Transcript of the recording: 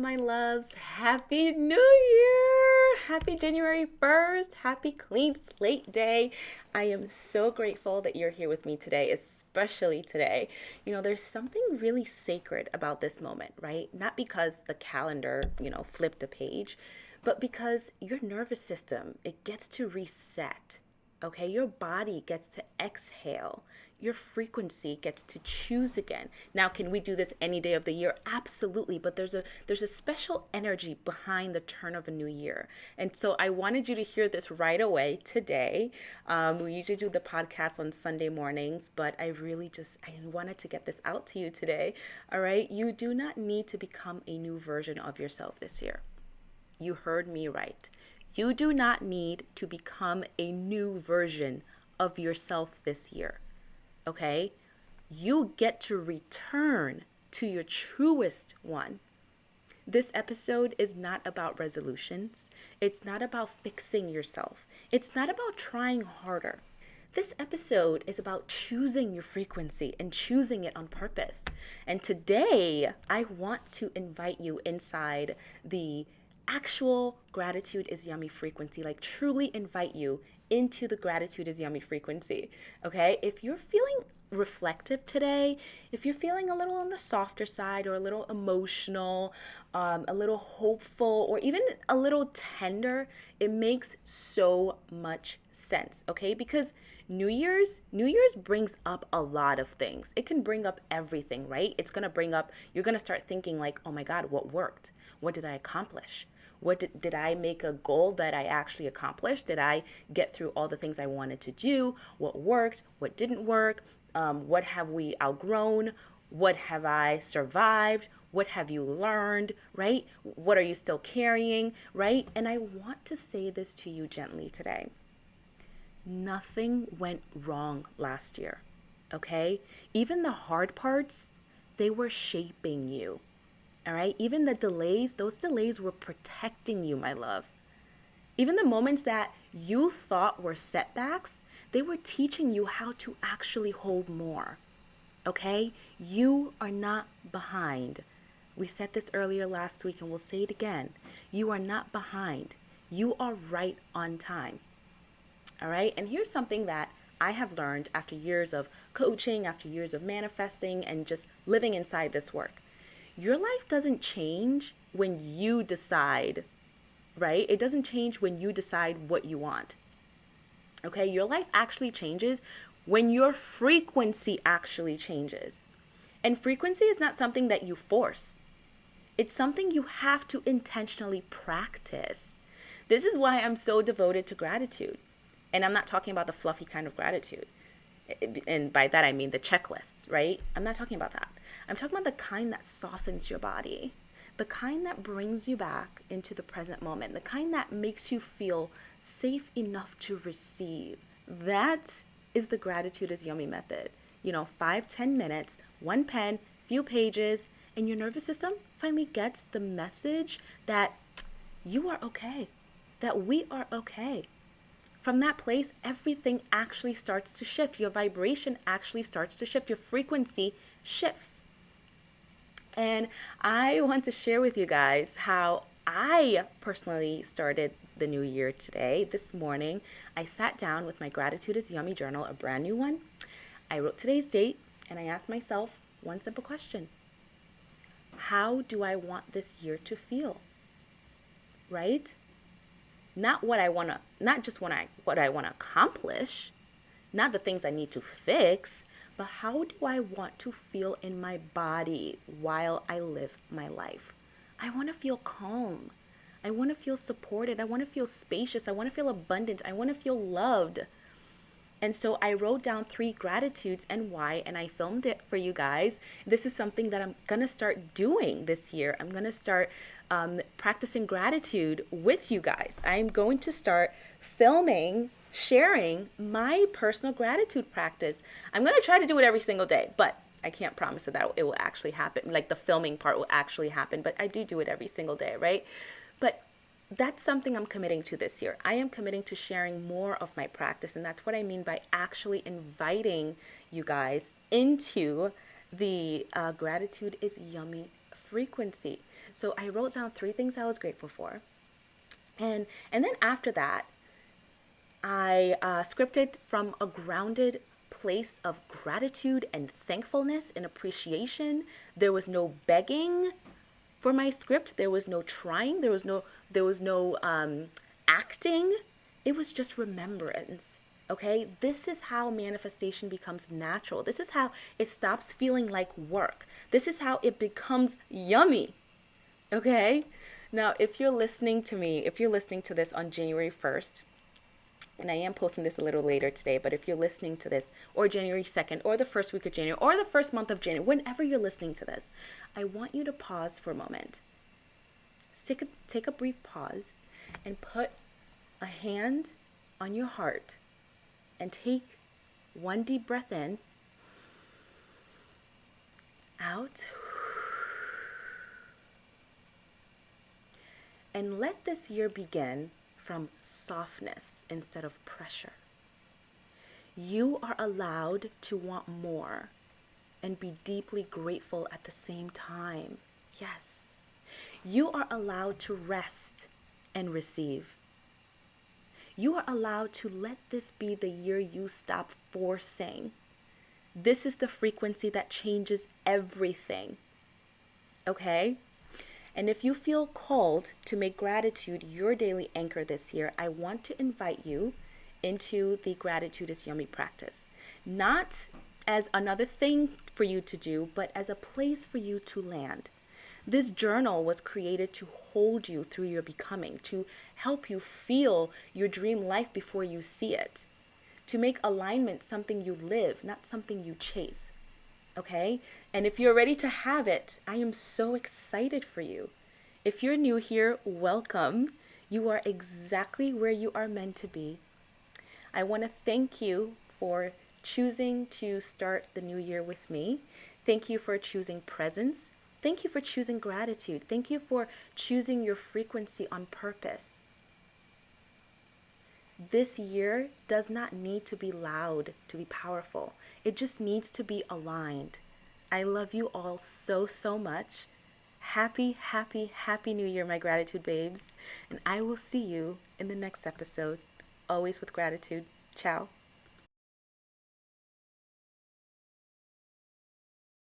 my loves. Happy New Year! Happy January 1st. Happy clean slate day. I am so grateful that you're here with me today, especially today. There's something really sacred about this moment, right? Not because the calendar, flipped a page, but because your nervous system, it gets to reset. Okay, your body gets to exhale. Your frequency gets to choose again. Now, can we do this any day of the year? Absolutely, but there's a special energy behind the turn of a new year. And so I wanted you to hear this right away today. We usually do the podcast on Sunday mornings, but I wanted to get this out to you today. All right, you do not need to become a new version of yourself this year. You heard me right. You do not need to become a new version of yourself this year. Okay? You get to return to your truest one. This episode is not about resolutions. It's not about fixing yourself. It's not about trying harder. This episode is about choosing your frequency and choosing it on purpose. And today, I want to invite you inside the actual gratitude is yummy frequency, like truly invite you into the gratitude is yummy frequency. Okay, if you're feeling reflective today, if you're feeling a little on the softer side or a little emotional, a little hopeful, or even a little tender, it makes so much sense. Okay, because New Year's brings up a lot of things. It can bring up everything, right? It's gonna bring up, you're gonna start thinking like, oh my God, what worked? What did I accomplish? What did I make a goal that I actually accomplished? Did I get through all the things I wanted to do? What worked? What didn't work? What have we outgrown? What have I survived? What have you learned, right? What are you still carrying, right? And I want to say this to you gently today. Nothing went wrong last year, okay? Even the hard parts, they were shaping you. All right, even the delays, those delays were protecting you, my love. Even the moments that you thought were setbacks, they were teaching you how to actually hold more. Okay? You are not behind. We said this earlier last week and we'll say it again. You are not behind. You are right on time. All right? And here's something that I have learned after years of coaching, after years of manifesting, and just living inside this work. Your life doesn't change when you decide, right? It doesn't change when you decide what you want. Okay, your life actually changes when your frequency actually changes. And frequency is not something that you force. It's something you have to intentionally practice. This is why I'm so devoted to gratitude. And I'm not talking about the fluffy kind of gratitude. And by that I mean the checklists, right? I'm not talking about that. I'm talking about the kind that softens your body, the kind that brings you back into the present moment, the kind that makes you feel safe enough to receive. That is the gratitude is yummy method. 5-10 minutes, one pen, few pages, and your nervous system finally gets the message that you are okay, that we are okay. From that place, everything actually starts to shift. Your vibration actually starts to shift. Your frequency shifts. And I want to share with you guys how I personally started the new year today. This morning, I sat down with my Gratitude is Yummy journal, a brand new one. I wrote today's date and I asked myself one simple question. How do I want this year to feel? Right? Not what I want to, not just what I want to accomplish, not the things I need to fix, but how do I want to feel in my body while I live my life? I want to feel calm. I want to feel supported. I want to feel spacious. I want to feel abundant. I want to feel loved. And so I wrote down 3 gratitudes and why, and I filmed it for you guys. This is something that I'm going to start doing this year. I'm going to start practicing gratitude with you guys. I'm going to start filming, sharing my personal gratitude practice. I'm going to try to do it every single day, but I can't promise that it will actually happen. Like the filming part will actually happen, but I do it every single day, right? But that's something I'm committing to this year. I am committing to sharing more of my practice, and that's what I mean by actually inviting you guys into the Gratitude is Yummy frequency. So I wrote down 3 things I was grateful for. And then after that, I scripted from a grounded place of gratitude and thankfulness and appreciation. There was no begging for my script. There was no trying. There was no acting. It was just remembrance. Okay, this is how manifestation becomes natural. This is how it stops feeling like work. This is how it becomes yummy. Okay, now if you're listening to me, if you're listening to this on January 1st, and I am posting this a little later today, but if you're listening to this, or January 2nd, or the first week of January, or the first month of January, whenever you're listening to this, I want you to pause for a moment. Just take a brief pause and put a hand on your heart and take one deep breath in, out, and let this year begin from softness instead of pressure. You are allowed to want more and be deeply grateful at the same time. Yes. You are allowed to rest and receive. You are allowed to let this be the year you stop forcing. This is the frequency that changes everything. Okay? And if you feel called to make gratitude your daily anchor this year, I want to invite you into the Gratitude is Yummy practice. Not as another thing for you to do, but as a place for you to land. This journal was created to hold you through your becoming, to help you feel your dream life before you see it, to make alignment something you live, not something you chase. Okay? And if you're ready to have it, I am so excited for you. If you're new here, welcome. You are exactly where you are meant to be. I want to thank you for choosing to start the new year with me. Thank you for choosing presence. Thank you for choosing gratitude. Thank you for choosing your frequency on purpose. This year does not need to be loud to be powerful. It just needs to be aligned. I love you all so, so much. Happy, happy, happy New Year, my gratitude babes. And I will see you in the next episode. Always with gratitude. Ciao.